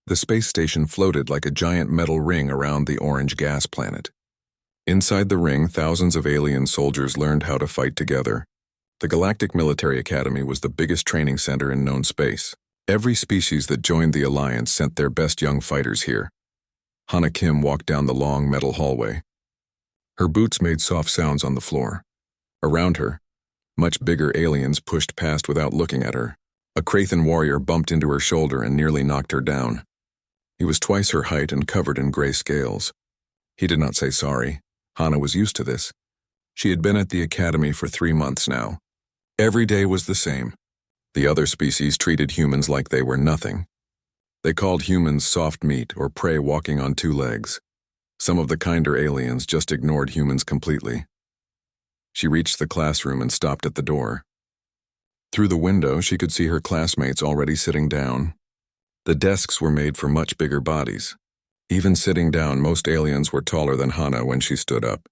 The space station floated like a giant metal ring around the orange gas planet. Inside the ring, thousands of alien soldiers learned how to fight together. The Galactic Military Academy was the biggest training center in known space. Every species that joined the Alliance sent their best young fighters here. Hana Kim walked down the long metal hallway. Her boots made soft sounds on the floor. Around her, much bigger aliens pushed past without looking at her. A Krathan warrior bumped into her shoulder and nearly knocked her down. He was twice her height and covered in gray scales. He did not say sorry. Hana was used to this. She had been at the academy for 3 months now. Every day was the same. The other species treated humans like they were nothing. They called humans soft meat or prey walking on 2 legs. Some of the kinder aliens just ignored humans completely. She reached the classroom and stopped at the door. Through the window, she could see her classmates already sitting down. The desks were made for much bigger bodies. Even sitting down, most aliens were taller than Hana when she stood up.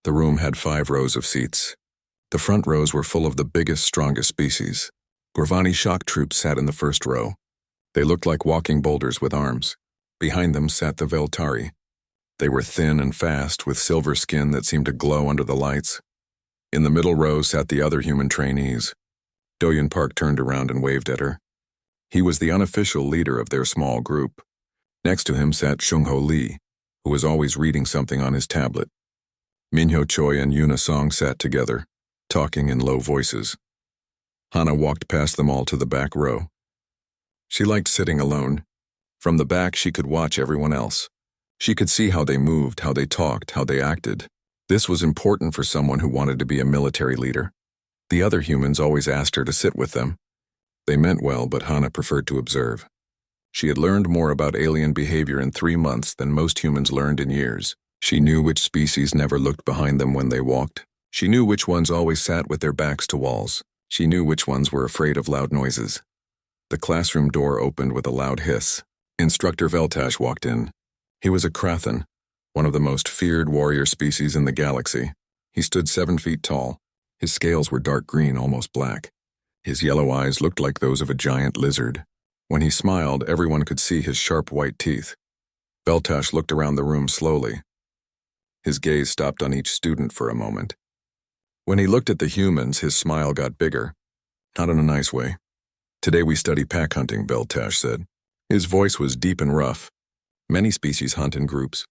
The room had 5 rows of seats. The front rows were full of the biggest, strongest species. Gorvani shock troops sat in the first row. They looked like walking boulders with arms. Behind them sat the Veltari. They were thin and fast, with silver skin that seemed to glow under the lights. In the middle row sat the other human trainees. Do-Hyun Park turned around and waved at her. He was the unofficial leader of their small group. Next to him sat Seung-ho Lee, who was always reading something on his tablet. Minho Choi and Yoona Song sat together, talking in low voices. Hana walked past them all to the back row. She liked sitting alone. From the back, she could watch everyone else. She could see how they moved, how they talked, how they acted. This was important for someone who wanted to be a military leader. The other humans always asked her to sit with them. They meant well, but Hana preferred to observe. She had learned more about alien behavior in 3 months than most humans learned in years. She knew which species never looked behind them when they walked. She knew which ones always sat with their backs to walls. She knew which ones were afraid of loud noises. The classroom door opened with a loud hiss. Instructor Veltash walked in. He was a Krathan, one of the most feared warrior species in the galaxy. He stood 7 feet tall. His scales were dark green, almost black. His yellow eyes looked like those of a giant lizard. When he smiled, everyone could see his sharp white teeth. Veltash looked around the room slowly. His gaze stopped on each student for a moment. When he looked at the humans, his smile got bigger. Not in a nice way. "Today we study pack hunting," Veltash said. His voice was deep and rough. Many species hunt in groups,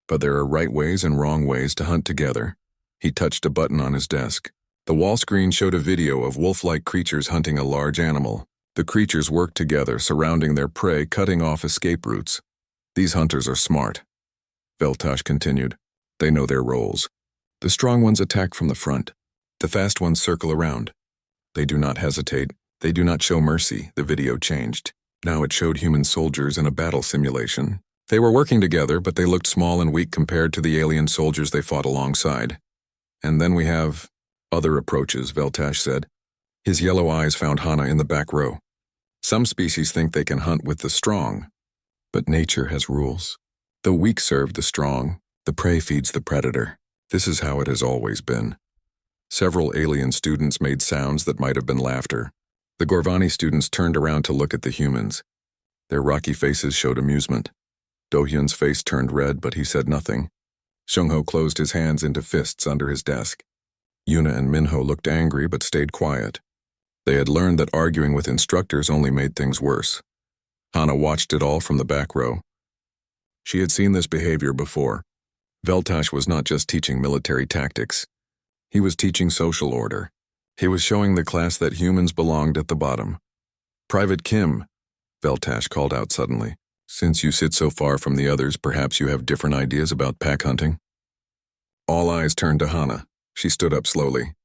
but there are right ways and wrong ways to hunt together. He touched a button on his desk. The wall screen showed a video of wolf-like creatures hunting a large animal. The creatures worked together, surrounding their prey, cutting off escape routes. "These hunters are smart," Veltash continued. "They know their roles. The strong ones attack from the front. The fast ones circle around. They do not hesitate. They do not show mercy." The video changed. Now it showed human soldiers in a battle simulation. They were working together, but they looked small and weak compared to the alien soldiers they fought alongside. "And then we have other approaches," Veltash said. His yellow eyes found Hana in the back row. "Some species think they can hunt with the strong, but nature has rules. The weak serve the strong. The prey feeds the predator. This is how it has always been." Several alien students made sounds that might have been laughter. The Gorvani students turned around to look at the humans. Their rocky faces showed amusement. Do-Hyun's face turned red, but he said nothing. Seung-ho closed his hands into fists under his desk. Yoona and Minho looked angry but stayed quiet. They had learned that arguing with instructors only made things worse. Hana watched it all from the back row. She had seen this behavior before. Veltash was not just teaching military tactics. He was teaching social order. He was showing the class that humans belonged at the bottom. "Private Kim," Veltash called out suddenly. "Since you sit so far from the others, perhaps you have different ideas about pack hunting?" All eyes turned to Hana. She stood up slowly.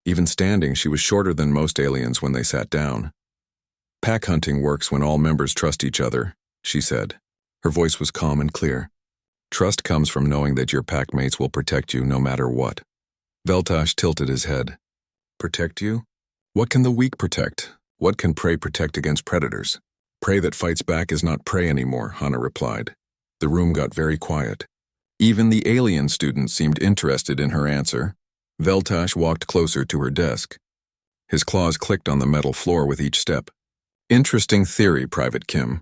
Even standing, she was shorter than most aliens when they sat down. "Pack hunting works when all members trust each other," she said. Her voice was calm and clear. "Trust comes from knowing that your pack mates will protect you no matter what." Veltash tilted his head. "Protect you? What can the weak protect? What can prey protect against predators?" "Prey that fights back is not prey anymore," Hana replied. The room got very quiet. Even the alien students seemed interested in her answer. Veltash walked closer to her desk. His claws clicked on the metal floor with each step. "Interesting theory, Private Kim.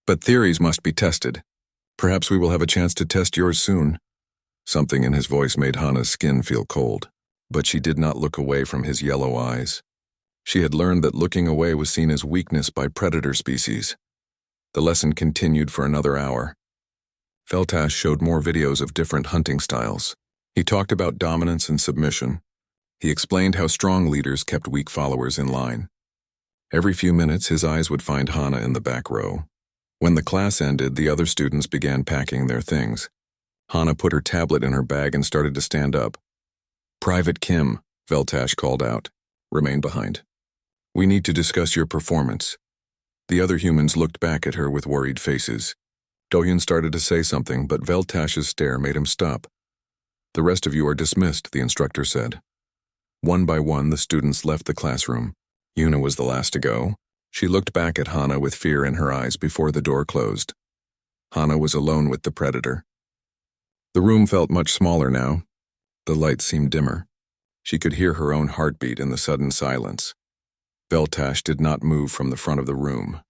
But theories must be tested. Perhaps we will have a chance to test yours soon. Something in his voice made Hana's skin feel cold, but she did not look away from his yellow eyes. She had learned that looking away was seen as weakness by predator species. The lesson continued for another hour. Veltash showed more videos of different hunting styles. He talked about dominance and submission. He explained how strong leaders kept weak followers in line. Every few minutes, his eyes would find Hana in the back row. When the class ended, the other students began packing their things. Hana put her tablet in her bag and started to stand up. "Private Kim," Veltash called out. "Remain behind. We need to discuss your performance." The other humans looked back at her with worried faces. Doyun started to say something, but Veltash's stare made him stop. "The rest of you are dismissed," the instructor said. One by one, the students left the classroom. Yuna was the last to go. She looked back at Hana with fear in her eyes before the door closed. Hana was alone with the predator. The room felt much smaller now. The light seemed dimmer. She could hear her own heartbeat in the sudden silence. Veltash did not move from the front of the room.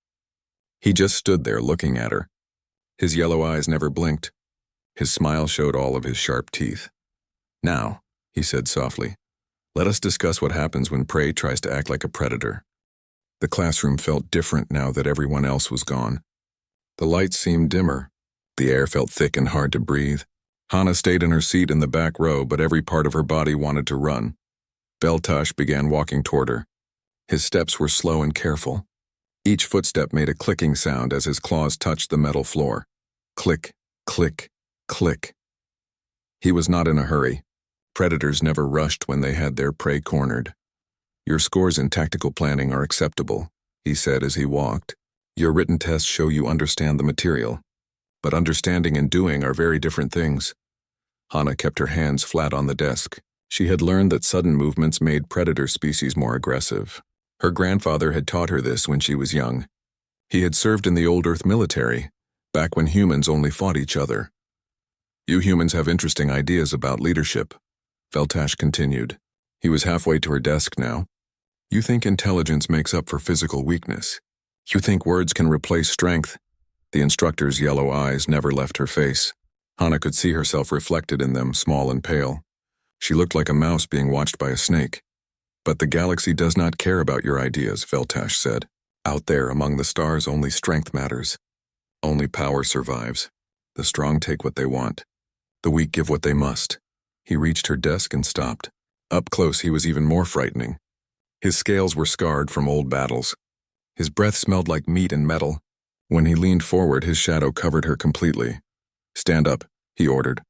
He just stood there looking at her. His yellow eyes never blinked. His smile showed all of his sharp teeth. "Now," he said softly, "let us discuss what happens when prey tries to act like a predator." The classroom felt different now that everyone else was gone. The lights seemed dimmer. The air felt thick and hard to breathe. Hana stayed in her seat in the back row, but every part of her body wanted to run. Veltash began walking toward her. His steps were slow and careful. Each footstep made a clicking sound as his claws touched the metal floor. Click, click, click. He was not in a hurry. Predators never rushed when they had their prey cornered. "Your scores in tactical planning are acceptable," he said as he walked. "Your written tests show you understand the material. But understanding and doing are very different things." Hana kept her hands flat on the desk. She had learned that sudden movements made predator species more aggressive. Her grandfather had taught her this when she was young. He had served in the old Earth military, back when humans only fought each other. "You humans have interesting ideas about leadership," Veltash continued. He was halfway to her desk now. "You think intelligence makes up for physical weakness. You think words can replace strength." The instructor's yellow eyes never left her face. Hana could see herself reflected in them, small and pale. She looked like a mouse being watched by a snake. "But the galaxy does not care about your ideas," Veltash said. "Out there among the stars, only strength matters. Only power survives. The strong take what they want. The weak give what they must." He reached her desk and stopped. Up close, he was even more frightening. His scales were scarred from old battles. His breath smelled like meat and metal. When he leaned forward, his shadow covered her completely. "Stand up," he ordered.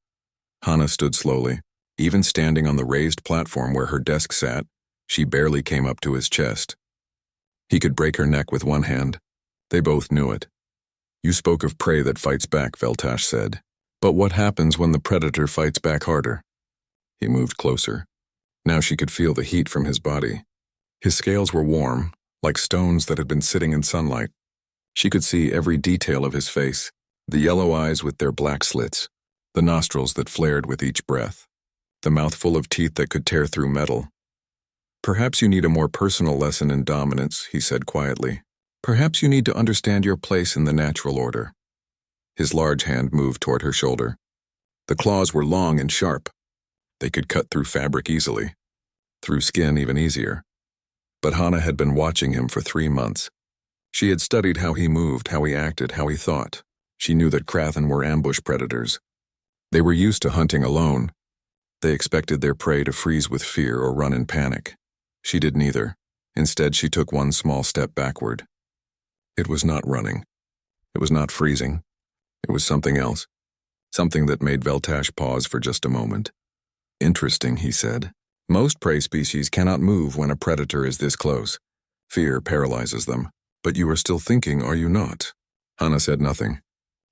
Hana stood slowly. Even standing on the raised platform where her desk sat, she barely came up to his chest. He could break her neck with one hand. They both knew it. "You spoke of prey that fights back," Veltash said. "But what happens when the predator fights back harder?" He moved closer. Now she could feel the heat from his body. His scales were warm, like stones that had been sitting in sunlight. She could see every detail of his face, the yellow eyes with their black slits, the nostrils that flared with each breath, the mouth full of teeth that could tear through metal. "Perhaps you need a more personal lesson in dominance," he said quietly. "Perhaps you need to understand your place in the natural order." His large hand moved toward her shoulder. The claws were long and sharp. They could cut through fabric easily, through skin even easier. But Hana had been watching him for 3 months. She had studied how he moved, how he acted, how he thought. She knew that Krathen were ambush predators. They were used to hunting alone. They expected their prey to freeze with fear or run in panic. She did neither. Instead, she took one small step backward. It was not running. It was not freezing. It was something else. Something that made Veltash pause for just a moment. "Interesting," he said. "Most prey species cannot move when a predator is this close. Fear paralyzes them. But you are still thinking, are you not?" Hana said nothing.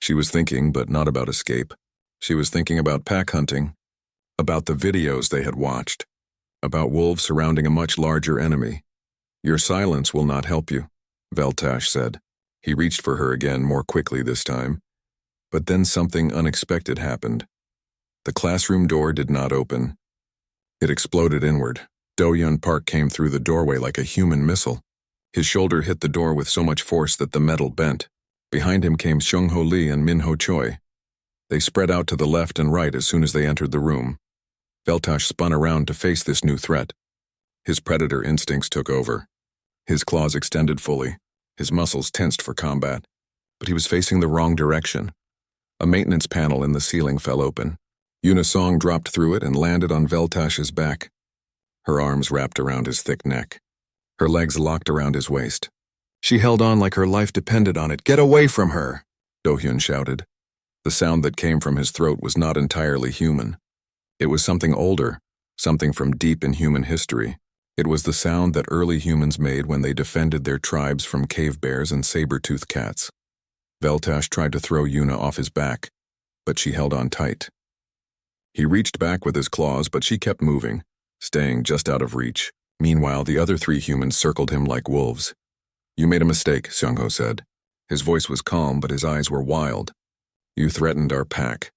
She was thinking, but not about escape. She was thinking about pack hunting, about the videos they had watched, about wolves surrounding a much larger enemy. "Your silence will not help you," Veltash said. He reached for her again, more quickly this time. But then something unexpected happened. The classroom door did not open. It exploded inward. Do-Yun Park came through the doorway like a human missile. His shoulder hit the door with so much force that the metal bent. Behind him came Seung-ho Lee and Min-ho Choi. They spread out to the left and right as soon as they entered the room. Veltash spun around to face this new threat. His predator instincts took over. His claws extended fully, his muscles tensed for combat. But he was facing the wrong direction. A maintenance panel in the ceiling fell open. Yuna Song dropped through it and landed on Veltash's back. Her arms wrapped around his thick neck. Her legs locked around his waist. She held on like her life depended on it. "Get away from her!" Do-hyun shouted. The sound that came from his throat was not entirely human. It was something older, something from deep in human history. It was the sound that early humans made when they defended their tribes from cave bears and saber-toothed cats. Veltash tried to throw Yuna off his back, but she held on tight. He reached back with his claws, but she kept moving, staying just out of reach. Meanwhile, the other 3 humans circled him like wolves. "You made a mistake," Seung-ho said. His voice was calm, but his eyes were wild. "You threatened our pack."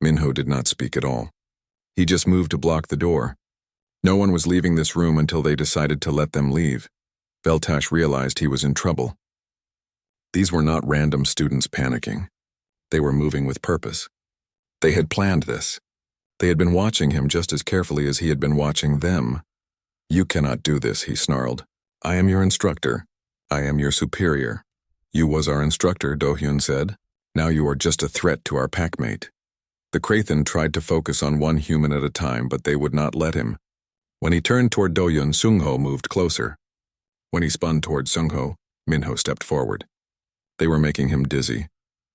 Min-ho did not speak at all. He just moved to block the door. No one was leaving this room until they decided to let them leave. Veltash realized he was in trouble. These were not random students panicking. They were moving with purpose. They had planned this. They had been watching him just as carefully as he had been watching them. "You cannot do this," he snarled. "I am your instructor. I am your superior." "You was our instructor," Do-hyun said. "Now you are just a threat to our packmate." The Krathen tried to focus on one human at a time, but they would not let him. When he turned toward Do-hyun, Seung-ho moved closer. When he spun toward Seung-ho, Min-ho stepped forward. They were making him dizzy,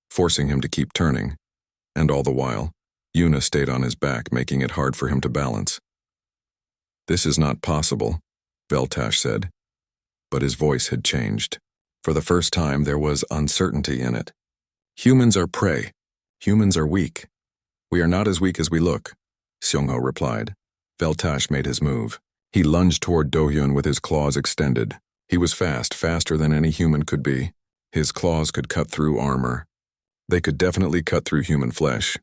forcing him to keep turning, and all the while, Yuna stayed on his back, making it hard for him to balance. "This is not possible," Veltash said, but his voice had changed. For the first time, there was uncertainty in it. "Humans are prey. Humans are weak. We are not as weak as we look," Seung-ho replied. Veltash made his move. He lunged toward Do-hyun with his claws extended. He was fast, faster than any human could be. His claws could cut through armor. They could definitely cut through human flesh.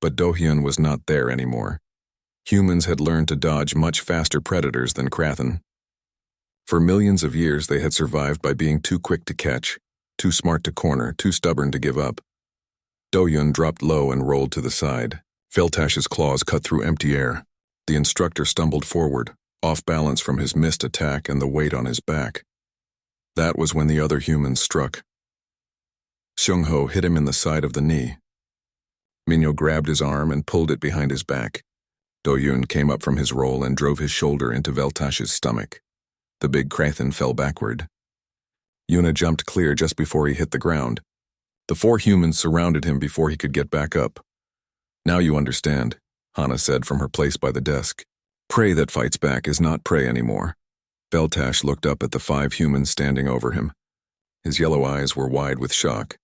But Do-hyun was not there anymore. Humans had learned to dodge much faster predators than Krathen. For millions of years, they had survived by being too quick to catch, too smart to corner, too stubborn to give up. Do-hyun dropped low and rolled to the side. Veltash's claws cut through empty air. The instructor stumbled forward, off balance from his missed attack and the weight on his back. That was when the other humans struck. Seung-ho hit him in the side of the knee. Min-ho grabbed his arm and pulled it behind his back. Do-hyun came up from his roll and drove his shoulder into Veltash's stomach. The big Krathen fell backward. Yuna jumped clear just before he hit the ground. The 4 humans surrounded him before he could get back up. "Now you understand," Hana said from her place by the desk. "Prey that fights back is not prey anymore." Veltash looked up at the 5 humans standing over him. His yellow eyes were wide with shock.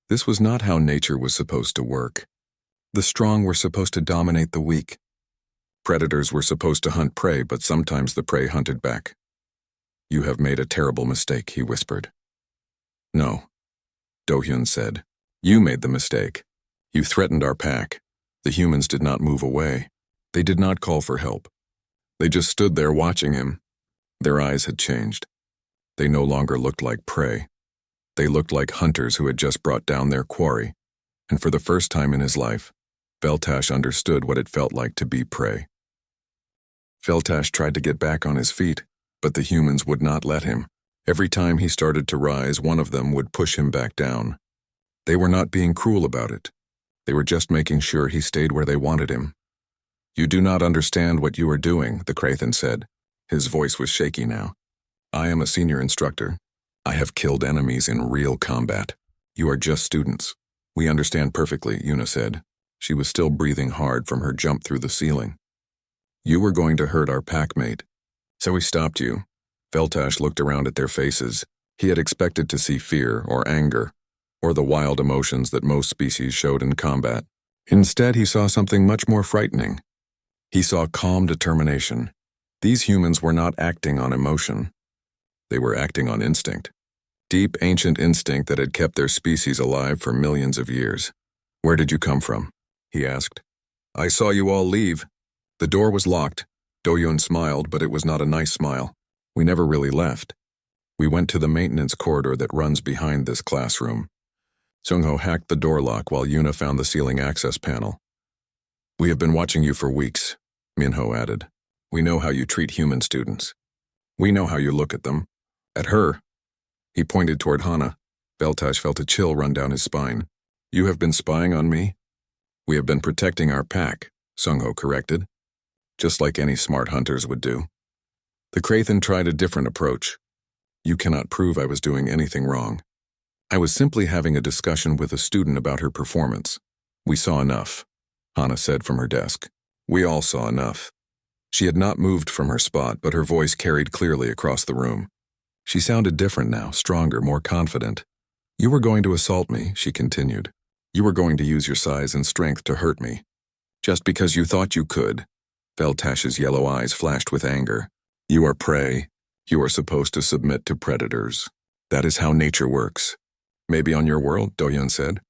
This was not how nature was supposed to work. The strong were supposed to dominate the weak. Predators were supposed to hunt prey, but sometimes the prey hunted back. "You have made a terrible mistake," he whispered. "No," Do-hyun said. "You made the mistake. You threatened our pack. The humans did not move away. They did not call for help. They just stood there watching him. Their eyes had changed. They no longer looked like prey. They looked like hunters who had just brought down their quarry. And for the first time in his life, Veltash understood what it felt like to be prey. Veltash tried to get back on his feet, but the humans would not let him. Every time he started to rise, one of them would push him back down. They were not being cruel about it. They were just making sure he stayed where they wanted him. "You do not understand what you are doing," the Krathen said. His voice was shaky now. "I am a senior instructor. I have killed enemies in real combat. You are just students." "We understand perfectly," Yuna said. She was still breathing hard from her jump through the ceiling. "You were going to hurt our packmate, so we stopped you." Veltash looked around at their faces. He had expected to see fear or anger, or the wild emotions that most species showed in combat. Instead, he saw something much more frightening. He saw calm determination. These humans were not acting on emotion. They were acting on instinct. Deep, ancient instinct that had kept their species alive for millions of years. "Where did you come from?" he asked. "I saw you all leave." The door was locked. Do-hyun smiled, but it was not a nice smile. "We never really left. We went to the maintenance corridor that runs behind this classroom. Sung-ho hacked the door lock while Yuna found the ceiling access panel. "We have been watching you for weeks," Minho added. "We know how you treat human students. We know how you look at them. At her." He pointed toward Hana. Veltash felt a chill run down his spine. "You have been spying on me?" "We have been protecting our pack," Sung-ho corrected. "Just like any smart hunters would do." The Krathen tried a different approach. "You cannot prove I was doing anything wrong. I was simply having a discussion with a student about her performance. We saw enough," Hana said from her desk. "We all saw enough." She had not moved from her spot, but her voice carried clearly across the room. She sounded different now, stronger, more confident. "You were going to assault me," she continued. "You were going to use your size and strength to hurt me. Just because you thought you could." Veltash's yellow eyes flashed with anger. "You are prey. You are supposed to submit to predators. That is how nature works." "Maybe on your world," Do-hyun said.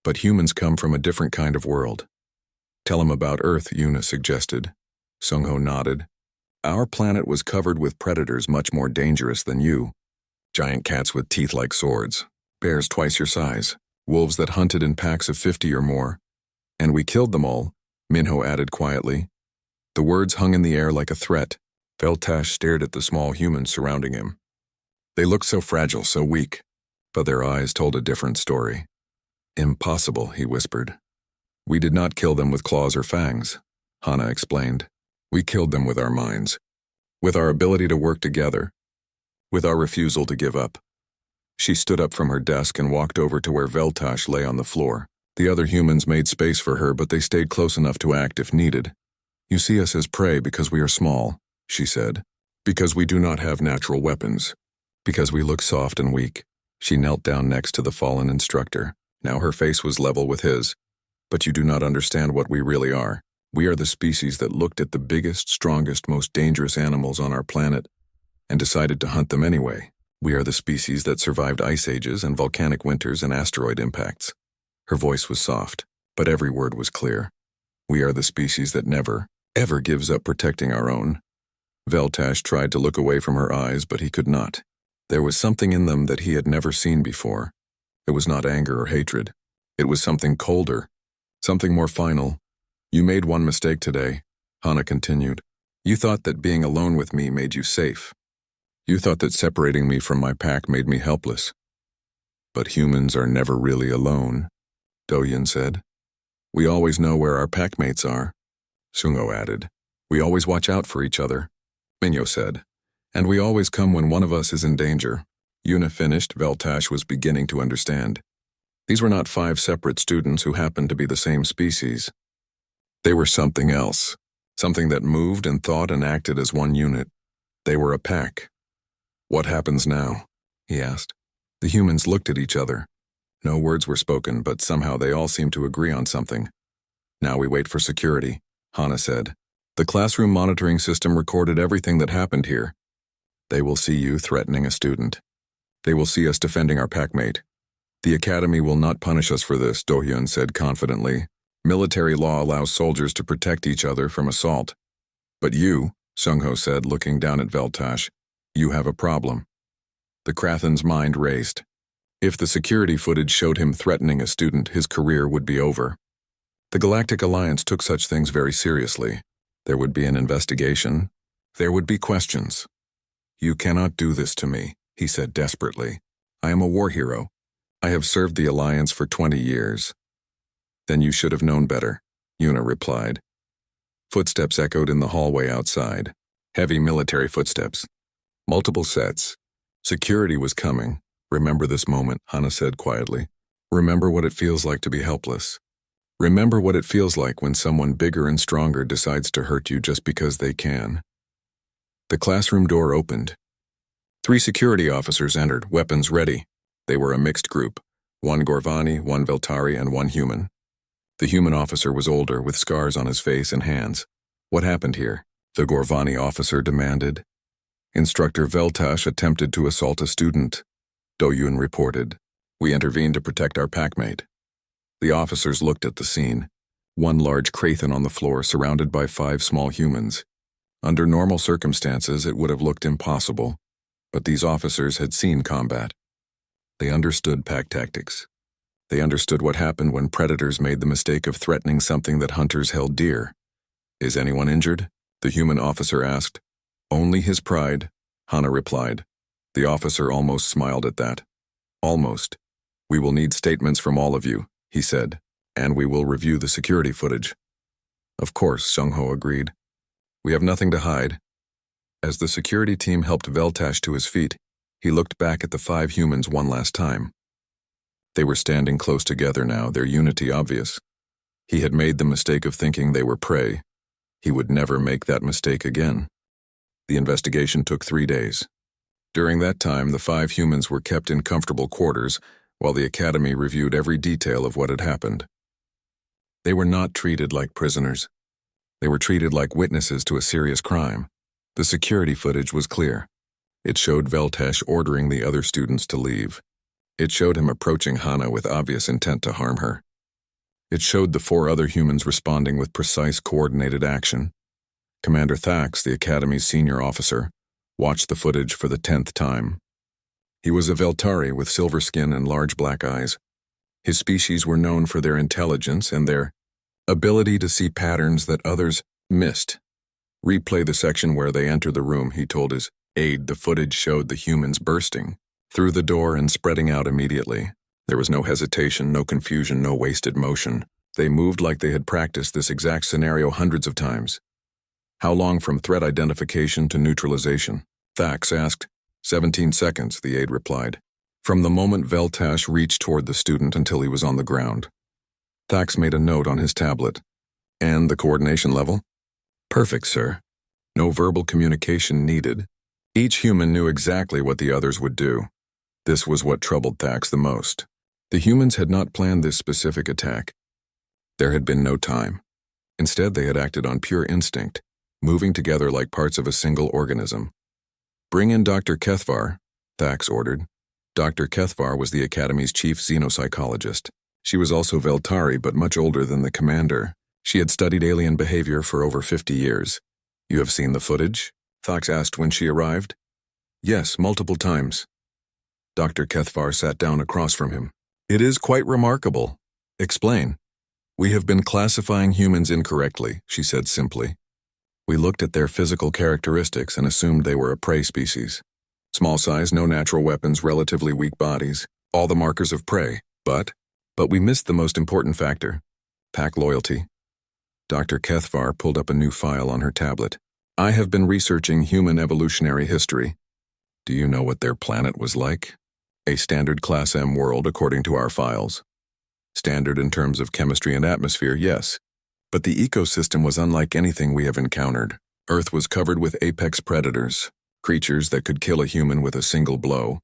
"But humans come from a different kind of world." "Tell him about Earth," Yuna suggested. Sung-ho nodded. "Our planet was covered with predators much more dangerous than you. Giant cats with teeth like swords, bears twice your size, wolves that hunted in packs of 50 or more. And we killed them all," Minho added quietly. The words hung in the air like a threat. Veltash stared at the small humans surrounding him. They looked so fragile, so weak, but their eyes told a different story. "Impossible," he whispered. "We did not kill them with claws or fangs," Hana explained. "We killed them with our minds, with our ability to work together, with our refusal to give up." She stood up from her desk and walked over to where Veltash lay on the floor. The other humans made space for her, but they stayed close enough to act if needed. "You see us as prey because we are small," she said. "Because we do not have natural weapons. Because we look soft and weak." She knelt down next to the fallen instructor. Now her face was level with his. "But you do not understand what we really are. We are the species that looked at the biggest, strongest, most dangerous animals on our planet and decided to hunt them anyway. We are the species that survived ice ages and volcanic winters and asteroid impacts." Her voice was soft, but every word was clear. "We are the species that never, ever gives up protecting our own." Veltash tried to look away from her eyes, but he could not. There was something in them that he had never seen before. It was not anger or hatred. It was something colder, something more final. "You made one mistake today," Hana continued. "You thought that being alone with me made you safe. You thought that separating me from my pack made me helpless. But humans are never really alone," Do-hyun said. "We always know where our packmates are," Sung-ho added. "We always watch out for each other," Minho said. "And we always come when one of us is in danger." Yuna finished. Veltash was beginning to understand. These were not 5 separate students who happened to be the same species. They were something else, something that moved and thought and acted as one unit. They were a pack. "What happens now?" he asked. The humans looked at each other. No words were spoken, but somehow they all seemed to agree on something. "Now we wait for security," Hana said. "The classroom monitoring system recorded everything that happened here. They will see you threatening a student. They will see us defending our packmate. The academy will not punish us for this," Do-hyun said confidently. "Military law allows soldiers to protect each other from assault. But you," Sung-ho said, looking down at Veltash, "you have a problem." The Krathen's mind raced. If the security footage showed him threatening a student, his career would be over. The Galactic Alliance took such things very seriously. There would be an investigation. There would be questions. "You cannot do this to me," he said desperately. "I am a war hero. I have served the Alliance for 20 years. "Then you should have known better," Yuna replied. Footsteps echoed in the hallway outside. Heavy military footsteps. Multiple sets. Security was coming. "Remember this moment," Hana said quietly. "Remember what it feels like to be helpless. Remember what it feels like when someone bigger and stronger decides to hurt you just because they can." The classroom door opened. 3 security officers entered, weapons ready. They were a mixed group. 1 Gorvani, 1 Veltari, and 1 human. The human officer was older, with scars on his face and hands. "What happened here?" the Gorvani officer demanded. "Instructor Veltash attempted to assault a student," Do-hyun reported. "We intervened to protect our packmate." The officers looked at the scene. 1 large Krathen on the floor, surrounded by 5 small humans. Under normal circumstances, it would have looked impossible, but these officers had seen combat. They understood pack tactics. They understood what happened when predators made the mistake of threatening something that hunters held dear. "Is anyone injured?" the human officer asked. "Only his pride," Hannah replied. The officer almost smiled at that. "Almost. We will need statements from all of you," he said, "and we will review the security footage." "Of course," Sung-ho agreed. "We have nothing to hide." As the security team helped Veltash to his feet, he looked back at the 5 humans one last time. They were standing close together now, their unity obvious. He had made the mistake of thinking they were prey. He would never make that mistake again. The investigation took 3 days. During that time, the 5 humans were kept in comfortable quarters while the Academy reviewed every detail of what had happened. They were not treated like prisoners. They were treated like witnesses to a serious crime. The security footage was clear. It showed Veltash ordering the other students to leave. It showed him approaching Hannah with obvious intent to harm her. It showed the 4 other humans responding with precise, coordinated action. Commander Thax, the Academy's senior officer, watched the footage for the 10th time. He was a Veltari with silver skin and large black eyes. His species were known for their intelligence and their ability to see patterns that others missed. "Replay the section where they enter the room," he told his aide. The footage showed the humans bursting through the door and spreading out immediately. There was no hesitation, no confusion, no wasted motion. They moved like they had practiced this exact scenario hundreds of times. "How long from threat identification to neutralization?" Thax asked. 17 seconds, the aide replied. From the moment Veltash reached toward the student until he was on the ground. Thax made a note on his tablet. "And the coordination level?" "Perfect, sir. No verbal communication needed. Each human knew exactly what the others would do." This was what troubled Thax the most. The humans had not planned this specific attack. There had been no time. Instead, they had acted on pure instinct, moving together like parts of a single organism. "Bring in Dr. Kethvar," Thax ordered. Dr. Kethvar was the Academy's chief xenopsychologist. She was also Veltari, but much older than the commander. She had studied alien behavior for over 50 years. "You have seen the footage?" Thax asked when she arrived. "Yes, multiple times." Dr. Kethvar sat down across from him. "It is quite remarkable." "Explain." "We have been classifying humans incorrectly," she said simply. "We looked at their physical characteristics and assumed they were a prey species. Small size, no natural weapons, relatively weak bodies, all the markers of prey. But we missed the most important factor: pack loyalty." Dr. Kethvar pulled up a new file on her tablet. "I have been researching human evolutionary history. Do you know what their planet was like? A standard Class M world according to our files. Standard in terms of chemistry and atmosphere, yes. But the ecosystem was unlike anything we have encountered. Earth was covered with apex predators, creatures that could kill a human with a single blow.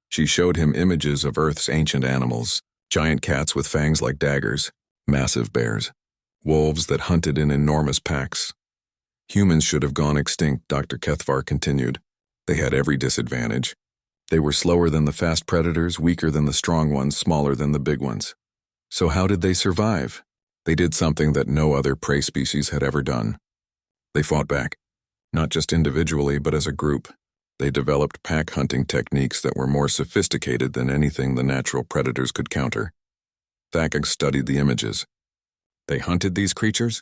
She showed him images of Earth's ancient animals, giant cats with fangs like daggers, massive bears, wolves that hunted in enormous packs. Humans should have gone extinct, Dr. Kethvar continued. They had every disadvantage. They were slower than the fast predators, weaker than the strong ones, smaller than the big ones. So how did they survive? They did something that no other prey species had ever done. They fought back, not just individually, but as a group. They developed pack hunting techniques that were more sophisticated than anything the natural predators could counter. Thax studied the images. They hunted these creatures?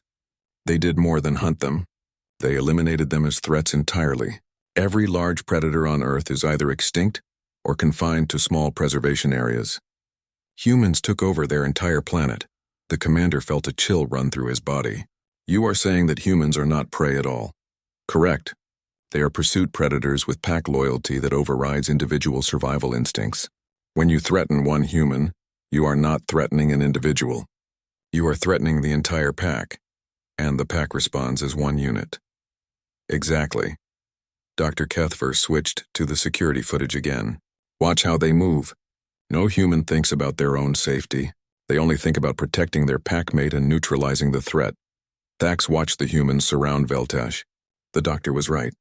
They did more than hunt them. They eliminated them as threats entirely. Every large predator on Earth is either extinct or confined to small preservation areas. Humans took over their entire planet. The commander felt a chill run through his body. "You are saying that humans are not prey at all?" "Correct. They are pursuit predators with pack loyalty that overrides individual survival instincts. When you threaten one human, you are not threatening an individual. You are threatening the entire pack, and the pack responds as one unit." "Exactly." Dr. Kethvar switched to the security footage again. "Watch how they move. No human thinks about their own safety. They only think about protecting their packmate and neutralizing the threat." Thax watched the humans surround Veltash. The doctor was right.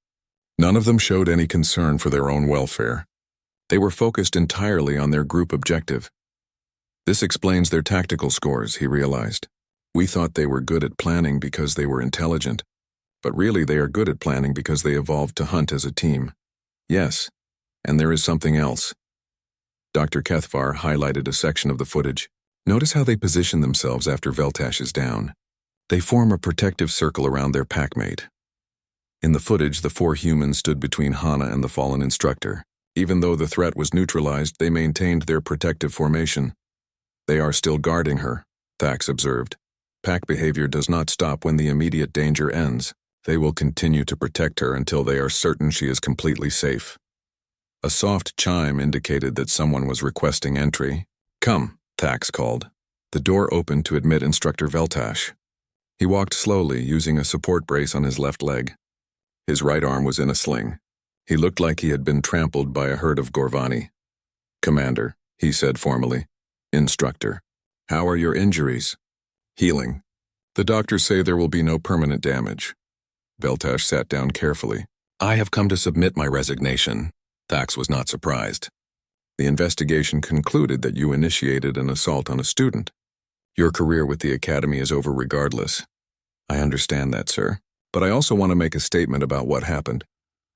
None of them showed any concern for their own welfare. They were focused entirely on their group objective. This explains their tactical scores, he realized. We thought they were good at planning because they were intelligent, but really they are good at planning because they evolved to hunt as a team. Yes, and there is something else. Dr. Kethvar highlighted a section of the footage. Notice how they position themselves after Veltash is down. They form a protective circle around their packmate. In the footage, the 4 humans stood between Hana and the fallen instructor. Even though the threat was neutralized, they maintained their protective formation. They are still guarding her, Thax observed. Pack behavior does not stop when the immediate danger ends. They will continue to protect her until they are certain she is completely safe. A soft chime indicated that someone was requesting entry. Come, Thax called. The door opened to admit Instructor Veltash. He walked slowly, using a support brace on his left leg. His right arm was in a sling. He looked like he had been trampled by a herd of Gorvani. Commander, he said formally. Instructor, how are your injuries? Healing. The doctors say there will be no permanent damage. Veltash sat down carefully. I have come to submit my resignation. Thax was not surprised. The investigation concluded that you initiated an assault on a student. Your career with the Academy is over regardless. I understand that, sir. But I also want to make a statement about what happened.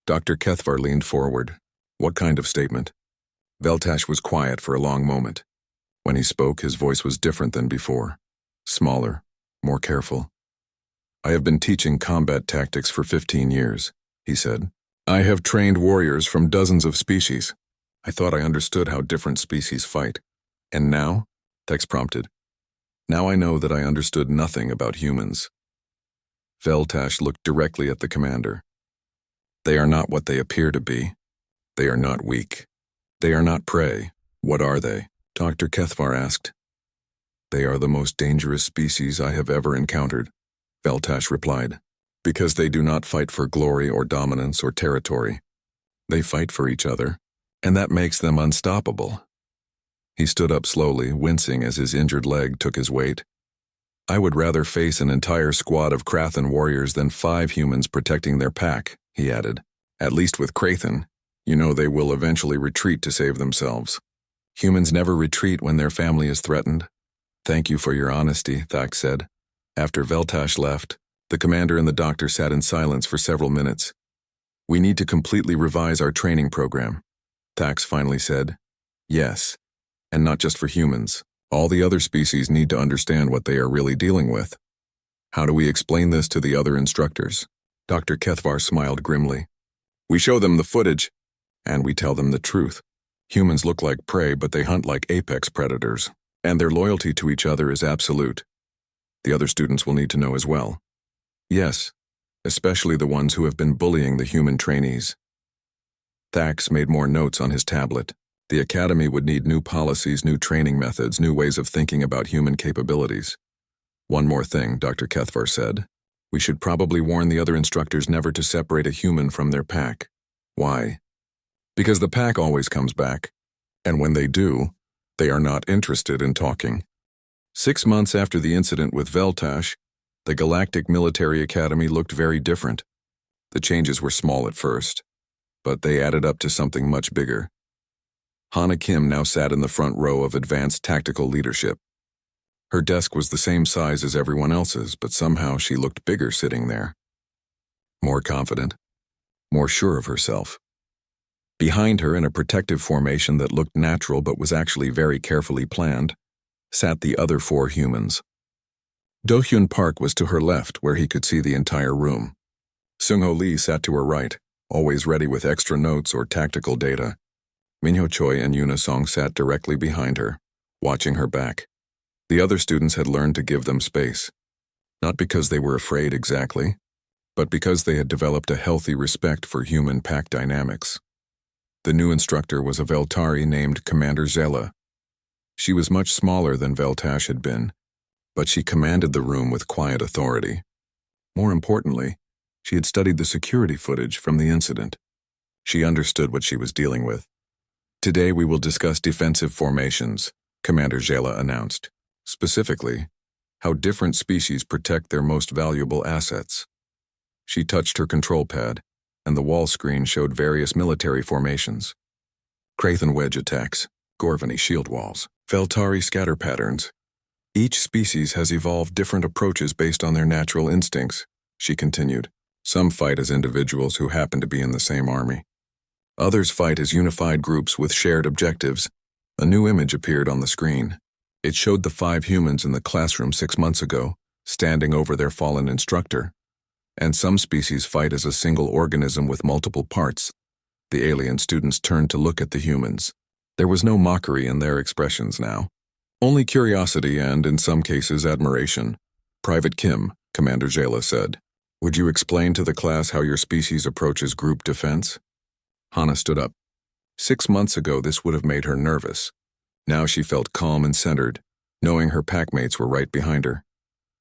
Dr. Kethvar leaned forward. What kind of statement? Veltash was quiet for a long moment. When he spoke, his voice was different than before. Smaller, more careful. I have been teaching combat tactics for 15 years, he said. I have trained warriors from dozens of species. I thought I understood how different species fight. And now? Tex prompted. Now I know that I understood nothing about humans. Veltash looked directly at the commander. They are not what they appear to be. They are not weak. They are not prey. What are they? Dr. Kethvar asked. They are the most dangerous species I have ever encountered, Veltash replied, because they do not fight for glory or dominance or territory. They fight for each other, and that makes them unstoppable. He stood up slowly, wincing as his injured leg took his weight. I would rather face an entire squad of Krathan warriors than 5 humans protecting their pack, he added. At least with Krathan, you know they will eventually retreat to save themselves. Humans never retreat when their family is threatened. Thank you for your honesty, Thax said. After Veltash left, the commander and the doctor sat in silence for several minutes. We need to completely revise our training program, Thax finally said. Yes, and not just for humans. All the other species need to understand what they are really dealing with. How do we explain this to the other instructors? Dr. Kethvar smiled grimly. We show them the footage, and we tell them the truth. Humans look like prey, but they hunt like apex predators, and their loyalty to each other is absolute. The other students will need to know as well. Yes, especially the ones who have been bullying the human trainees. Thax made more notes on his tablet. The Academy would need new policies, new training methods, new ways of thinking about human capabilities. One more thing, Dr. Kethvar said. We should probably warn the other instructors never to separate a human from their pack. Why? Because the pack always comes back, and when they do, they are not interested in talking. 6 months after the incident with Veltash, the Galactic Military Academy looked very different. The changes were small at first, but they added up to something much bigger. Hana Kim now sat in the front row of advanced tactical leadership. Her desk was the same size as everyone else's, but somehow she looked bigger sitting there. More confident, more sure of herself. Behind her, in a protective formation that looked natural but was actually very carefully planned, sat the other 4 humans. Do-hyun Park was to her left, where he could see the entire room. Seung-ho Lee sat to her right, always ready with extra notes or tactical data. Minho Choi and Yuna Song sat directly behind her, watching her back. The other students had learned to give them space, not because they were afraid exactly, but because they had developed a healthy respect for human pack dynamics. The new instructor was a Veltari named Commander Zella. She was much smaller than Veltash had been, but she commanded the room with quiet authority. More importantly, she had studied the security footage from the incident. She understood what she was dealing with. Today we will discuss defensive formations, Commander Zella announced. Specifically, how different species protect their most valuable assets. She touched her control pad, and the wall screen showed various military formations. Krathan wedge attacks, Gorvani shield walls, Veltari scatter patterns. Each species has evolved different approaches based on their natural instincts, she continued. Some fight as individuals who happen to be in the same army. Others fight as unified groups with shared objectives. A new image appeared on the screen. It showed the 5 humans in the classroom 6 months ago, standing over their fallen instructor. And some species fight as a single organism with multiple parts. The alien students turned to look at the humans. There was no mockery in their expressions now. Only curiosity and, in some cases, admiration. Private Kim, Commander Jayla said, "Would you explain to the class how your species approaches group defense?" Hana stood up. 6 months ago, this would have made her nervous. Now she felt calm and centered, knowing her packmates were right behind her.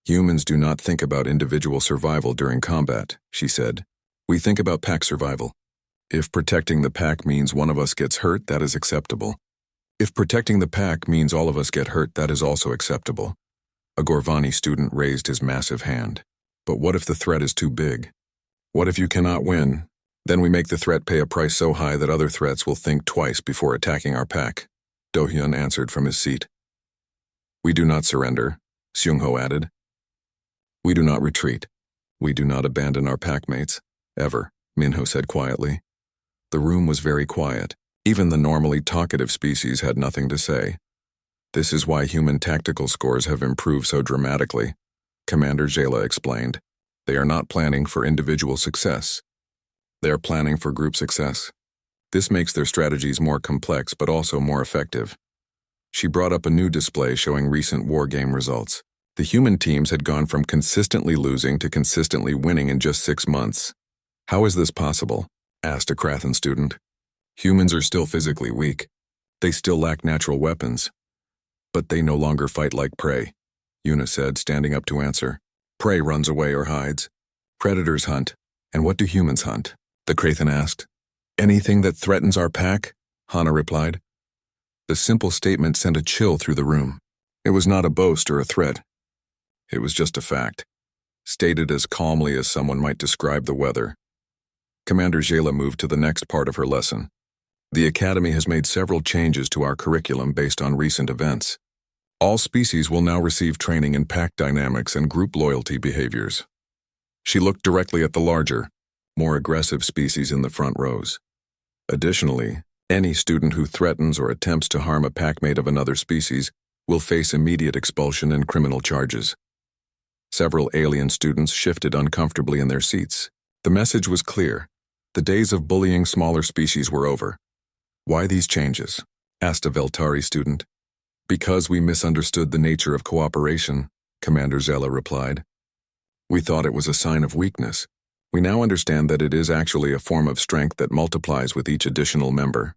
"Humans do not think about individual survival during combat," she said. "We think about pack survival. If protecting the pack means one of us gets hurt, that is acceptable. If protecting the pack means all of us get hurt, that is also acceptable." A Gorvani student raised his massive hand. "But what if the threat is too big? What if you cannot win? Then we make the threat pay a price so high that other threats will think twice before attacking our pack," Do-hyun answered from his seat. "We do not surrender," Seung-ho added. "We do not retreat. We do not abandon our packmates, ever," Min-ho said quietly. The room was very quiet. Even the normally talkative species had nothing to say. "This is why human tactical scores have improved so dramatically," Commander Jayla explained. "They are not planning for individual success. They are planning for group success. This makes their strategies more complex but also more effective." She brought up a new display showing recent war game results. The human teams had gone from consistently losing to consistently winning in just 6 months. "How is this possible?" asked a Krathan student. "Humans are still physically weak. They still lack natural weapons. But they no longer fight like prey," Yuna said, standing up to answer. "Prey runs away or hides. Predators hunt. And what do humans hunt?" the Krathan asked. "Anything that threatens our pack," Hana replied. The simple statement sent a chill through the room. It was not a boast or a threat. It was just a fact, stated as calmly as someone might describe the weather. Commander Jayla moved to the next part of her lesson. "The Academy has made several changes to our curriculum based on recent events. All species will now receive training in pack dynamics and group loyalty behaviors." She looked directly at the larger, more aggressive species in the front rows. "Additionally, any student who threatens or attempts to harm a packmate of another species will face immediate expulsion and criminal charges." Several alien students shifted uncomfortably in their seats. The message was clear. The days of bullying smaller species were over. "Why these changes?" asked a Veltari student. "Because we misunderstood the nature of cooperation," Commander Zella replied. "We thought it was a sign of weakness. We now understand that it is actually a form of strength that multiplies with each additional member."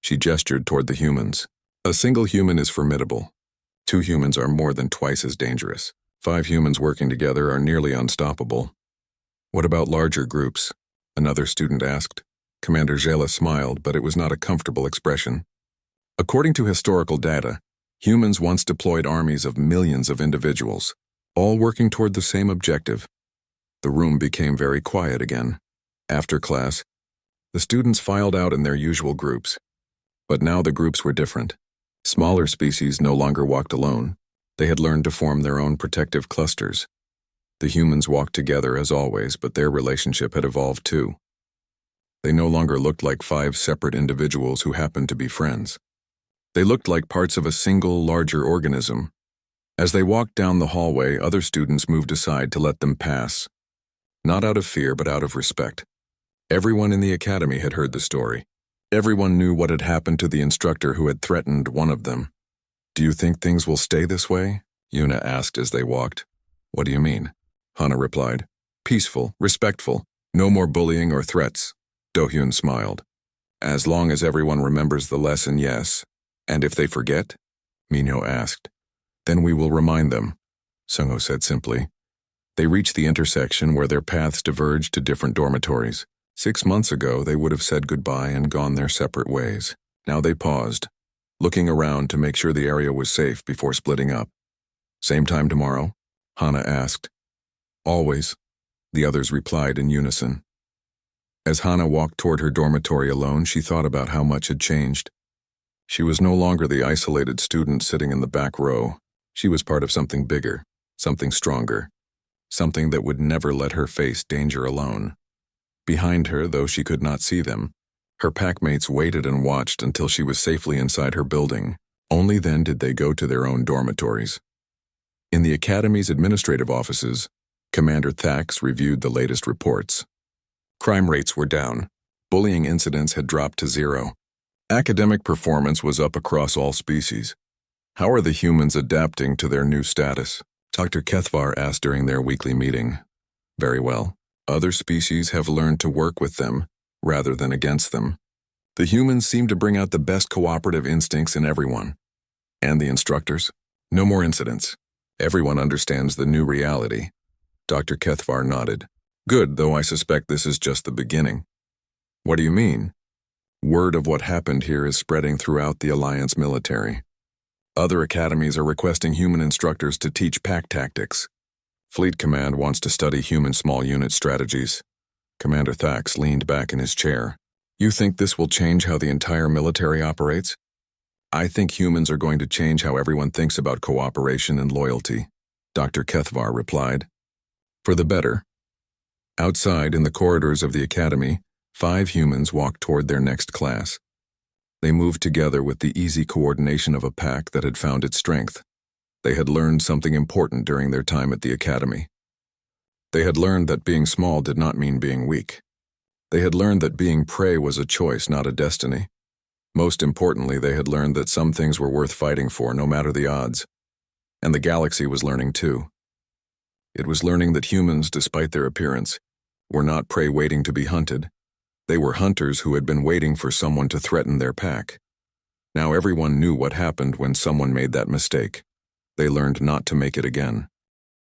She gestured toward the humans. "A single human is formidable. 2 humans are more than twice as dangerous. 5 humans working together are nearly unstoppable." "What about larger groups?" another student asked. Commander Jayla smiled, but it was not a comfortable expression. "According to historical data, humans once deployed armies of millions of individuals, all working toward the same objective." The room became very quiet again. After class, the students filed out in their usual groups. But now the groups were different. Smaller species no longer walked alone. They had learned to form their own protective clusters. The humans walked together as always, but their relationship had evolved too. They no longer looked like 5 separate individuals who happened to be friends. They looked like parts of a single, larger organism. As they walked down the hallway, other students moved aside to let them pass. Not out of fear, but out of respect. Everyone in the academy had heard the story. Everyone knew what had happened to the instructor who had threatened one of them. "Do you think things will stay this way?" Yuna asked as they walked. "What do you mean?" Hana replied. "Peaceful, respectful, no more bullying or threats." Do-hyun smiled. "As long as everyone remembers the lesson, yes. And if they forget?" Minho asked. "Then we will remind them," Seung-ho said simply. They reached the intersection where their paths diverged to different dormitories. 6 months ago, they would have said goodbye and gone their separate ways. Now they paused, looking around to make sure the area was safe before splitting up. "Same time tomorrow?" Hana asked. "Always," the others replied in unison. As Hana walked toward her dormitory alone, she thought about how much had changed. She was no longer the isolated student sitting in the back row. She was part of something bigger, something stronger. Something that would never let her face danger alone. Behind her, though she could not see them, her packmates waited and watched until she was safely inside her building, Only then did they go to their own dormitories. In the Academy's administrative offices, Commander Thax reviewed the latest reports. Crime rates were down. Bullying incidents had dropped to 0. Academic performance was up across all species. How are the humans adapting to their new status? Dr. Kethvar asked during their weekly meeting. Very well. Other species have learned to work with them, rather than against them. The humans seem to bring out the best cooperative instincts in everyone. And the instructors? No more incidents. Everyone understands the new reality. Dr. Kethvar nodded. Good, though I suspect this is just the beginning. What do you mean? Word of what happened here is spreading throughout the Alliance military. Other academies are requesting human instructors to teach pack tactics. Fleet Command wants to study human small unit strategies. Commander Thax leaned back in his chair. You think this will change how the entire military operates? I think humans are going to change how everyone thinks about cooperation and loyalty, Dr. Kethvar replied. For the better. Outside, in the corridors of the Academy, 5 humans walked toward their next class. They moved together with the easy coordination of a pack that had found its strength. They had learned something important during their time at the Academy. They had learned that being small did not mean being weak. They had learned that being prey was a choice, not a destiny. Most importantly, they had learned that some things were worth fighting for, no matter the odds. And the galaxy was learning too. It was learning that humans, despite their appearance, were not prey waiting to be hunted. They were hunters who had been waiting for someone to threaten their pack. Now everyone knew what happened when someone made that mistake. They learned not to make it again.